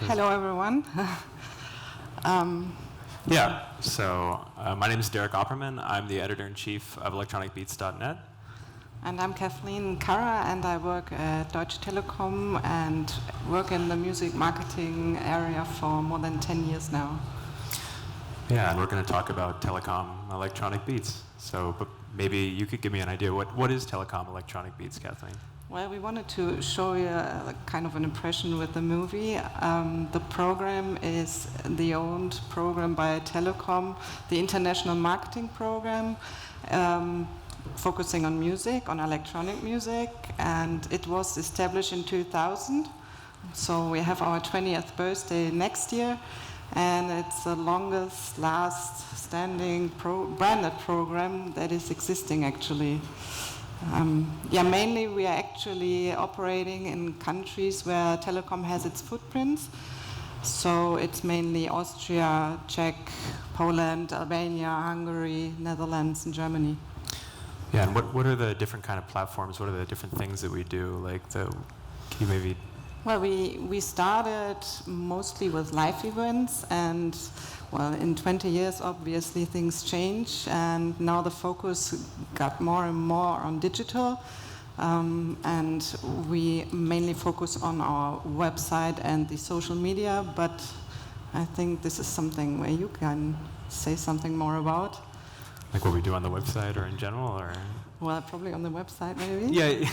Hello, everyone. My name is Derek Opperman. I'm the editor-in-chief of electronicbeats.net. And I'm Kathleen Kara, and I work at Deutsche Telekom and work in the music marketing area for more than 10 years now. Yeah, and we're going to talk about Telekom Electronic Beats. But maybe you could give me an idea. What is Telekom Electronic Beats, Kathleen? Well, we wanted to show you a kind of an impression with the movie. The program is the owned program by Telekom, the international marketing program, focusing on music, on electronic music, and it was established in 2000. So we have our 20th birthday next year, and it's the longest standing branded program that is existing actually. Mainly we are actually operating in countries where Telekom has its footprints. So it's mainly Austria, Czech, Poland, Albania, Hungary, Netherlands, and Germany. Yeah, and what are the different kind of platforms? What are the different things that we do? Can you maybe... Well, we started mostly with live events, and well, in 20 years, obviously things change, and now the focus got more and more on digital, and we mainly focus on our website and the social media, but I think this is something where you can say something more about. Like what we do on the website or in general, or? Well, probably on the website, maybe. Yeah.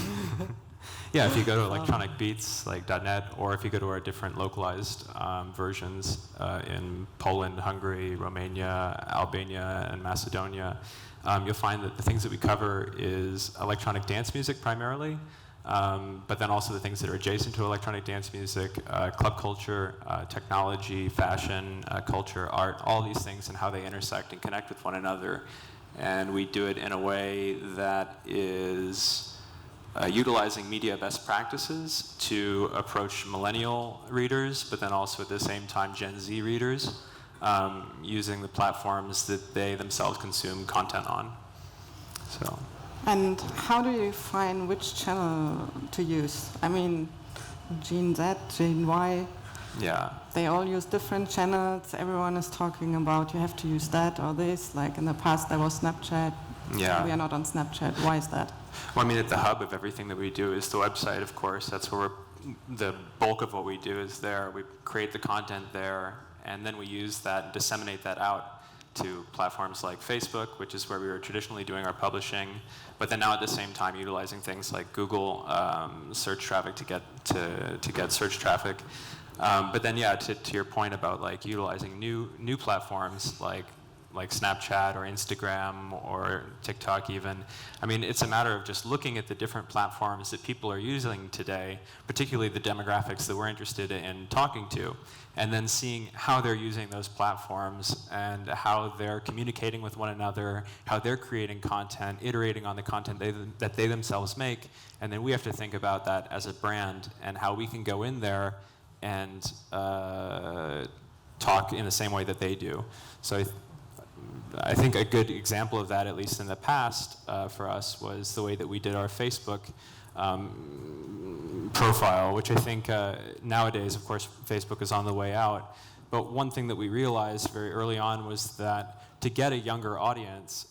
Yeah, if you go to electronicbeats.net, or if you go to our different localized versions in Poland, Hungary, Romania, Albania, and Macedonia, you'll find that the things that we cover is electronic dance music primarily, but then also the things that are adjacent to electronic dance music, club culture, technology, fashion, culture, art, all these things and how they intersect and connect with one another. And we do it in a way that is utilizing media best practices to approach millennial readers, but then also at the same time Gen Z readers, using the platforms that they themselves consume content on. So. And how do you find which channel to use? I mean, Gen Z, Gen Y, yeah. They all use different channels. Everyone is talking about you have to use that or this. Like in the past there was Snapchat. Yeah. We are not on Snapchat. Why is that? Well, I mean, at the hub of everything that we do is the website, of course. That's where the bulk of what we do is there. We create the content there, and then we use that and disseminate that out to platforms like Facebook, which is where we were traditionally doing our publishing, but then now at the same time utilizing things like Google search traffic to get search traffic. But then, yeah, to your point about like utilizing new platforms like Snapchat or Instagram or TikTok even. I mean, it's a matter of just looking at the different platforms that people are using today, particularly the demographics that we're interested in talking to, and then seeing how they're using those platforms and how they're communicating with one another, how they're creating content, iterating on the content that they themselves make, and then we have to think about that as a brand and how we can go in there and talk in the same way that they do. So I think a good example of that, at least in the past for us, was the way that we did our Facebook profile, which I think nowadays, of course, Facebook is on the way out. But one thing that we realized very early on was that to get a younger audience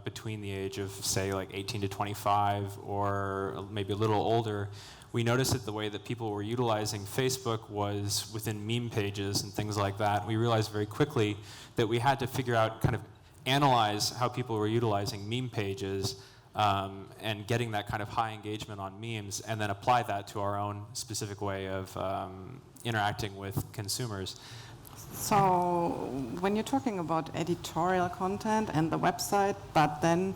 between the age of, say, like 18 to 25 or maybe a little older, we noticed that the way that people were utilizing Facebook was within meme pages and things like that. We realized very quickly that we had to figure out, kind of analyze how people were utilizing meme pages and getting that kind of high engagement on memes, and then apply that to our own specific way of interacting with consumers. So when you're talking about editorial content and the website, but then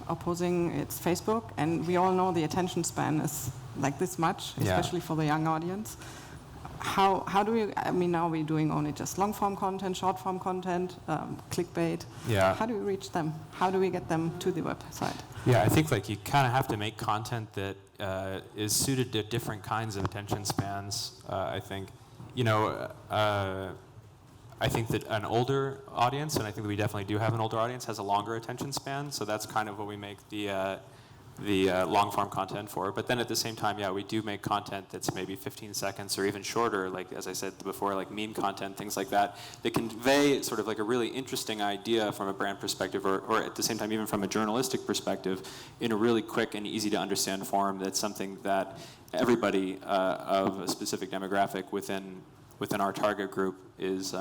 opposing it's Facebook, and we all know the attention span is like this much, especially for the young audience. How do we, I mean, are we doing only just long form content, short form content, clickbait? Yeah. How do we reach them? How do we get them to the website? Yeah, I think like you kind of have to make content that is suited to different kinds of attention spans, I think. You know, I think that an older audience, and I think that we definitely do have an older audience, has a longer attention span, so that's kind of what we make the long-form content for. But then at the same time, yeah, we do make content that's maybe 15 seconds or even shorter, like as I said before, like meme content, things like that, that convey sort of like a really interesting idea from a brand perspective, or at the same time even from a journalistic perspective, in a really quick and easy to understand form. That's something that everybody of a specific demographic within our target group is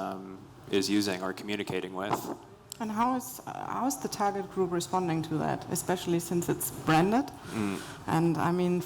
using or communicating with. And how is the target group responding to that, especially since it's branded? And I mean,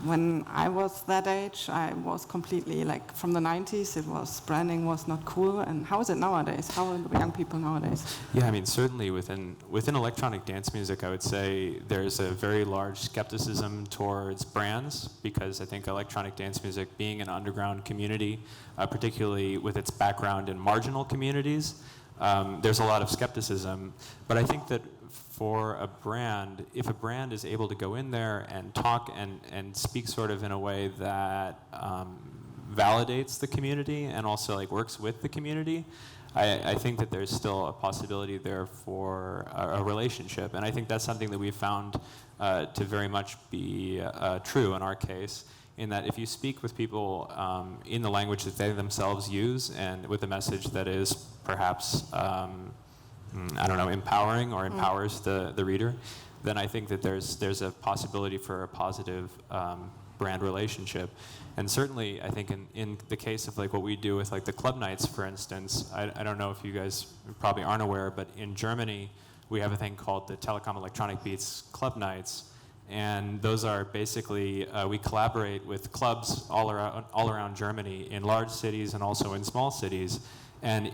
when I was that age, I was completely like from the 90s. Branding was not cool. And how is it nowadays? How are the young people nowadays? Yeah, I mean, certainly within electronic dance music, I would say there's a very large skepticism towards brands, because I think electronic dance music, being an underground community, particularly with its background in marginal communities, there's a lot of skepticism. But I think that for a brand, if a brand is able to go in there and talk and speak sort of in a way that validates the community and also like works with the community, I think that there's still a possibility there for a relationship. And I think that's something that we've found to very much be true in our case, in that if you speak with people in the language that they themselves use and with a message that is perhaps, I don't know, empowering or empowers the reader, then I think that there's a possibility for a positive brand relationship. And certainly, I think in the case of like what we do with like the club nights, for instance, I don't know if you guys probably aren't aware, but in Germany, we have a thing called the Telekom Electronic Beats club nights. And those are basically, we collaborate with clubs all around Germany, in large cities and also in small cities. And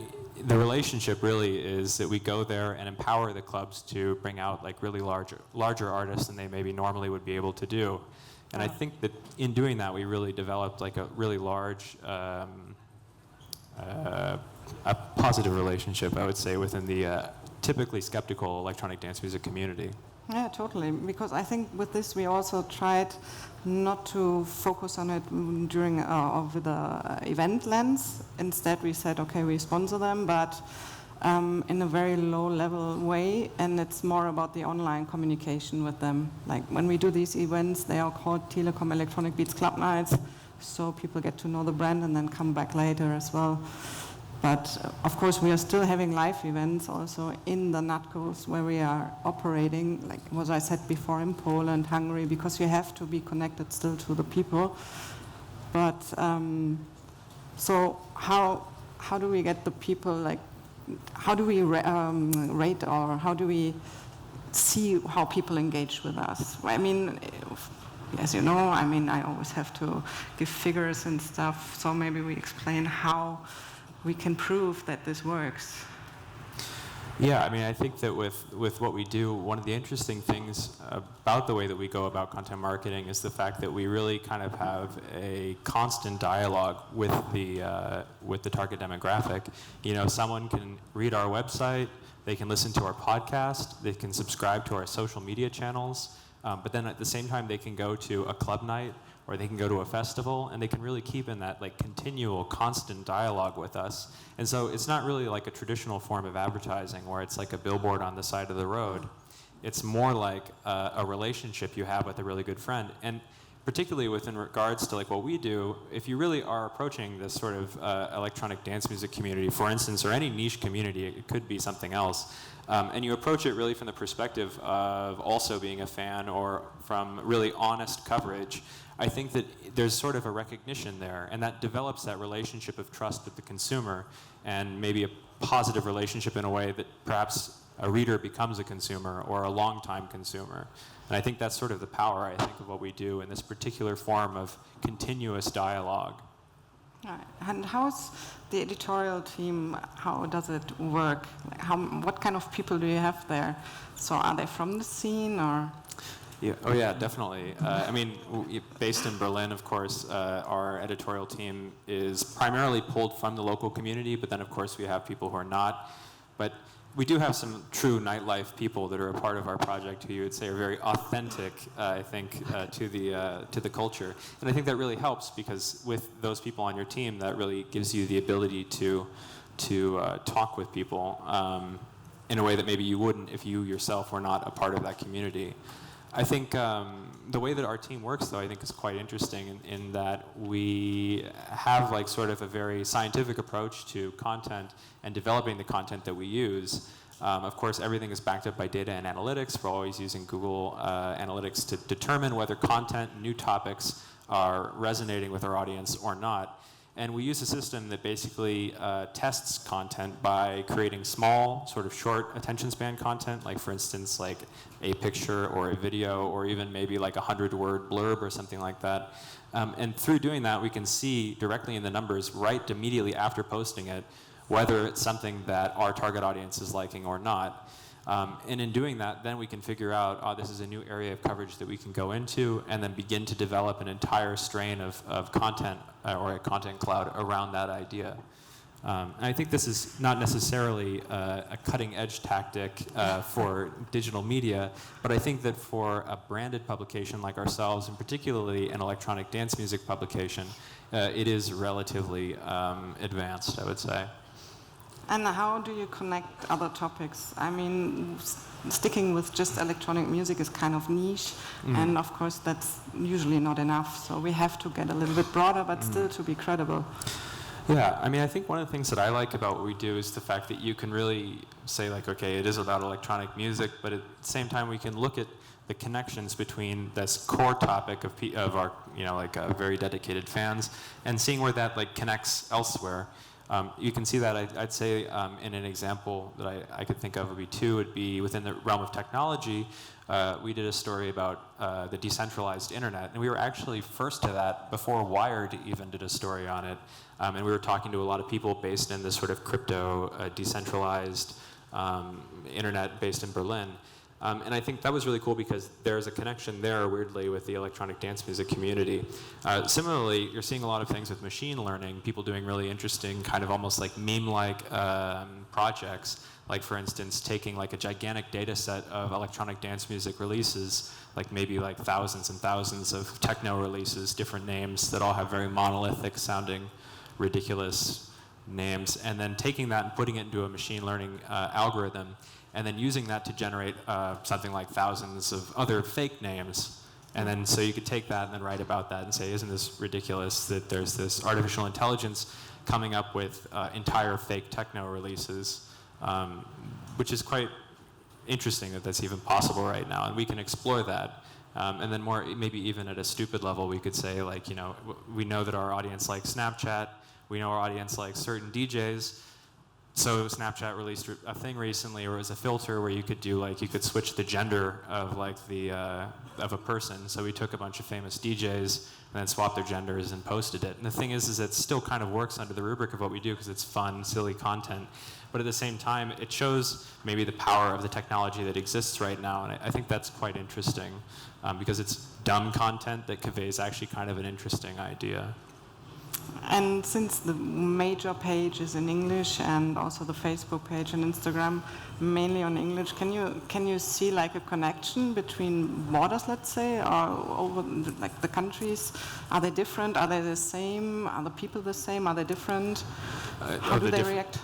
the relationship really is that we go there and empower the clubs to bring out like really larger artists than they maybe normally would be able to do. And I think that in doing that, we really developed like a really large, a positive relationship, I would say, within the typically skeptical electronic dance music community. Yeah, totally. Because I think with this we also tried not to focus on it during with the event lens. Instead, we said, okay, we sponsor them, but in a very low-level way, and it's more about the online communication with them. Like when we do these events, they are called Telekom Electronic Beats Club Nights, so people get to know the brand and then come back later as well. But of course, we are still having live events also in the NATCOs where we are operating, like what I said before, in Poland, Hungary, because you have to be connected still to the people. But so how do we get the people, like, how do we rate, or how do we see how people engage with us? I mean, as you know, I mean, I always have to give figures and stuff, so maybe we explain how we can prove that this works. Yeah, I mean, I think that with what we do, one of the interesting things about the way that we go about content marketing is the fact that we really kind of have a constant dialogue with the target demographic. You know, someone can read our website, they can listen to our podcast, they can subscribe to our social media channels, but then at the same time they can go to a club night, or they can go to a festival, and they can really keep in that like continual, constant dialogue with us. And so it's not really like a traditional form of advertising where it's like a billboard on the side of the road. It's more like a relationship you have with a really good friend. And particularly within regards to like what we do, if you really are approaching this sort of electronic dance music community, for instance, or any niche community, it could be something else, and you approach it really from the perspective of also being a fan or from really honest coverage, I think that there's sort of a recognition there, and that develops that relationship of trust with the consumer, and maybe a positive relationship in a way that perhaps a reader becomes a consumer or a long-time consumer. And I think that's sort of the power, I think, of what we do in this particular form of continuous dialogue. Right. And how's the editorial team, how does it work? Like what kind of people do you have there? So are they from the scene, or? Yeah, oh yeah, definitely. I mean, based in Berlin, of course, our editorial team is primarily pulled from the local community, but then of course we have people who are not. But we do have some true nightlife people that are a part of our project who you would say are very authentic, I think, to the culture. And I think that really helps, because with those people on your team, that really gives you the ability to talk with people in a way that maybe you wouldn't if you yourself were not a part of that community. I think the way that our team works, though, I think is quite interesting in that we have like sort of a very scientific approach to content and developing the content that we use. Of course, everything is backed up by data and analytics. We're always using Google Analytics to determine whether content and new topics are resonating with our audience or not. And we use a system that basically tests content by creating small, sort of short attention span content, like for instance, like a picture or a video, or even maybe like a 100-word blurb or something like that. And through doing that, we can see directly in the numbers right immediately after posting it whether it's something that our target audience is liking or not. And in doing that, then we can figure out, oh, this is a new area of coverage that we can go into, and then begin to develop an entire strain of content or a content cloud around that idea. And I think this is not necessarily a cutting-edge tactic for digital media, but I think that for a branded publication like ourselves, and particularly an electronic dance music publication, it is relatively advanced, I would say. And how do you connect other topics? I mean, sticking with just electronic music is kind of niche, and of course that's usually not enough. So we have to get a little bit broader, but still to be credible. Yeah, I mean, I think one of the things that I like about what we do is the fact that you can really say, like, okay, it is about electronic music, but at the same time we can look at the connections between this core topic of our, like very dedicated fans, and seeing where that like connects elsewhere. You can see that, I'd say, in an example that I could think of would be within the realm of technology. We did a story about the decentralized internet, and we were actually first to that before Wired even did a story on it. And we were talking to a lot of people based in this sort of crypto, decentralized internet based in Berlin. And I think that was really cool because there's a connection there, weirdly, with the electronic dance music community. Similarly, you're seeing a lot of things with machine learning, people doing really interesting, kind of almost like meme-like projects. Like, for instance, taking like a gigantic data set of electronic dance music releases, like maybe like thousands and thousands of techno releases, different names that all have very monolithic sounding, ridiculous names, and then taking that and putting it into a machine learning algorithm, and then using that to generate something like thousands of other fake names. And then so you could take that and then write about that and say, isn't this ridiculous that there's this artificial intelligence coming up with entire fake techno releases, which is quite interesting that that's even possible right now. And we can explore that. And then more, maybe even at a stupid level, we could say, like, we know that our audience likes Snapchat. We know our audience likes certain DJs. So Snapchat released a thing recently where it was a filter where you could do, like, you could switch the gender of, like, of a person. So we took a bunch of famous DJs and then swapped their genders and posted it. And the thing is it still kind of works under the rubric of what we do because it's fun, silly content. But at the same time, it shows maybe the power of the technology that exists right now. And I think that's quite interesting because it's dumb content that conveys actually kind of an interesting idea. And since the major page is in English and also the Facebook page and Instagram mainly on English, can you see like a connection between borders, let's say, or over like the countries? Are they different? Are they the same? Are the people the same? Are they different? How do they react?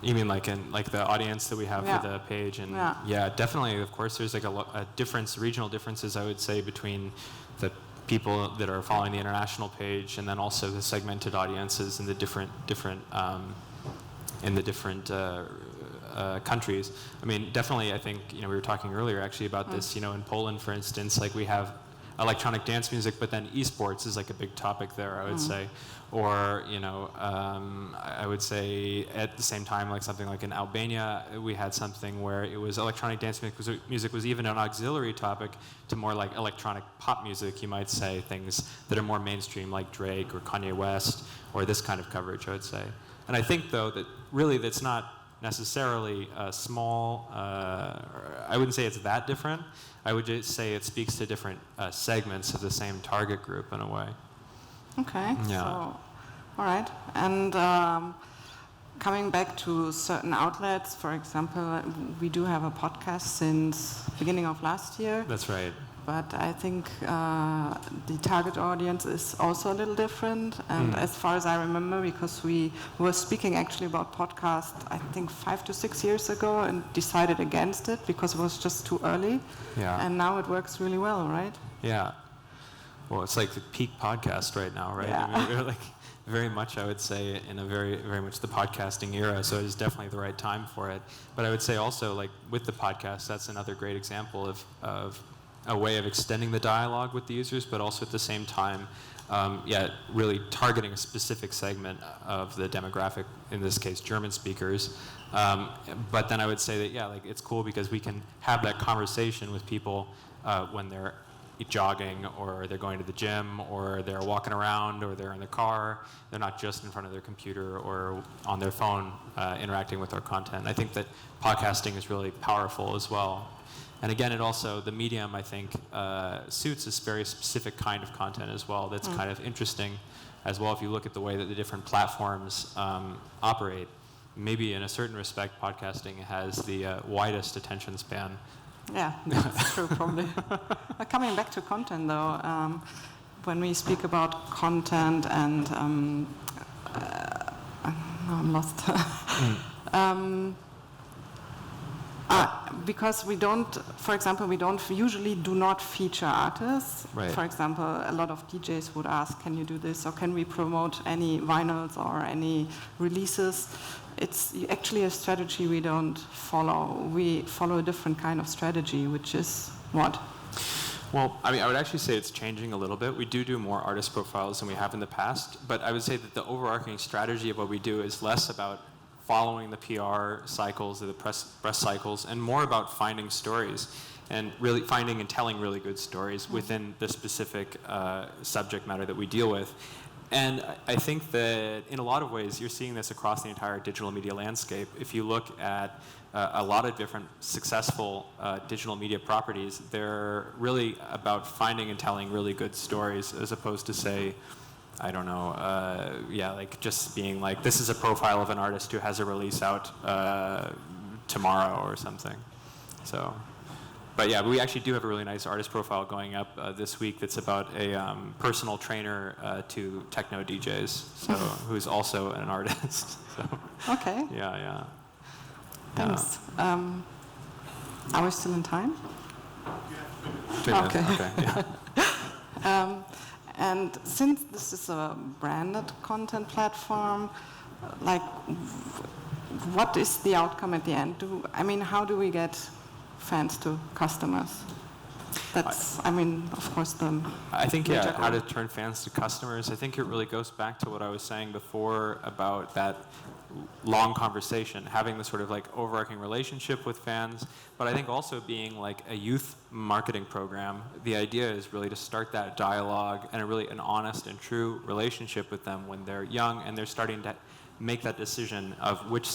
You mean like in like the audience that we have for the page? And yeah, definitely. Of course, there's like a difference, regional differences, I would say, between the people that are following the international page, and then also the segmented audiences in the different countries. I mean, definitely, I think we were talking earlier actually about this. In Poland, for instance, like we have electronic dance music, but then esports is like a big topic there, I would say. Or I would say at the same time, like something like in Albania, we had something where it was electronic dance music was even an auxiliary topic to more like electronic pop music, you might say, things that are more mainstream like Drake or Kanye West or this kind of coverage, I would say. And I think though that really that's not necessarily small, I wouldn't say it's that different. I would just say it speaks to different segments of the same target group in a way. Okay, yeah. So, all right. And coming back to certain outlets, for example, we do have a podcast since beginning of last year. That's right. but I think the target audience is also a little different. And as far as I remember, because we were speaking actually about podcast, I think 5 to 6 years ago, and decided against it because it was just too early. Yeah. And now it works really well, right? Yeah. Well, it's like the peak podcast right now, right? Yeah. I mean, we're like very much, I would say, in a very, very much the podcasting era, so it is definitely the right time for it. But I would say also, like, with the podcast, that's another great example of a way of extending the dialogue with the users, but also at the same time, really targeting a specific segment of the demographic, in this case, German speakers. But then I would say that, like, it's cool because we can have that conversation with people when they're jogging, or they're going to the gym, or they're walking around, or they're in the car. They're not just in front of their computer or on their phone interacting with our content. I think that podcasting is really powerful as well. And again, it also, the medium, I think, suits this very specific kind of content as well that's kind of interesting as well. If you look at the way that the different platforms operate, maybe in a certain respect, podcasting has the widest attention span. Yeah, that's true, probably. Coming back to content, though, when we speak about content and I'm lost. Because we don't, for example, we usually do not feature artists. Right. For example, a lot of DJs would ask, can you do this, or can we promote any vinyls or any releases? It's actually a strategy we don't follow. We follow a different kind of strategy, which is what? Well, I mean, I would actually say it's changing a little bit. We do more artist profiles than we have in the past, but I would say that the overarching strategy of what we do is less about following the PR cycles or the press cycles, and more about finding stories and really finding and telling really good stories within the specific subject matter that we deal with. And I think that in a lot of ways, you're seeing this across the entire digital media landscape. If you look at a lot of different successful digital media properties, they're really about finding and telling really good stories, as opposed to, say, I don't know, like just being like, this is a profile of an artist who has a release out tomorrow or something. So. But yeah, we actually do have a really nice artist profile going up this week that's about a personal trainer to techno DJs, so who's also an artist. So, okay. Yeah. Thanks. Are we still in time? 2 minutes. Okay. Yeah. And since this is a branded content platform, like, what is the outcome at the end? How do we get fans to customers? That's, of course, I think, how to turn fans to customers. I think it really goes back to what I was saying before about that long conversation, having this sort of like overarching relationship with fans, but I think also being like a youth marketing program. The idea is really to start that dialogue and an honest and true relationship with them when they're young and they're starting to make that decision of which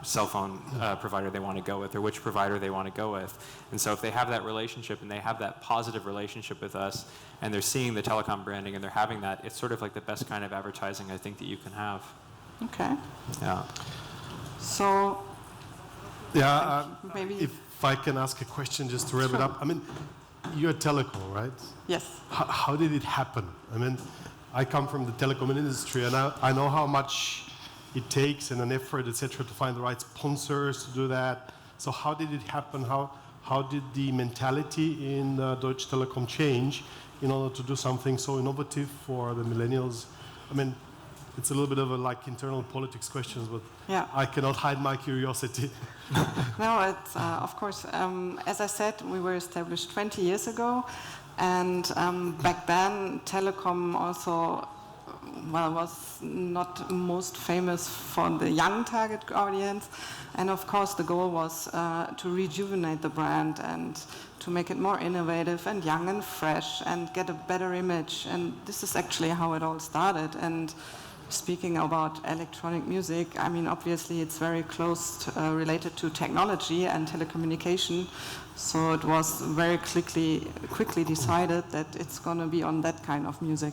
cell phone provider they want to go with, or which provider they want to go with. And so if they have that relationship and they have that positive relationship with us, and they're seeing the telecom branding and they're having that, it's sort of like the best kind of advertising I think that you can have. Okay. Yeah. So. Yeah. Maybe. If I can ask a question just to wrap it up. You're a telecom, right? Yes. How did it happen? I come from the telecom industry, and I know how much it takes and an effort, etc., to find the right sponsors to do that. So how did it happen? How did the mentality in Deutsche Telekom change in order to do something so innovative for the millennials? It's a little bit of a internal politics questions, but yeah. I cannot hide my curiosity. No, it's of course. As I said, we were established 20 years ago, and back then Telekom also was not most famous for the young target audience, and of course the goal was to rejuvenate the brand and to make it more innovative and young and fresh and get a better image. And this is actually how it all started. And speaking about electronic music, obviously it's very close related to technology and telecommunication. So it was very quickly decided that it's going to be on that kind of music.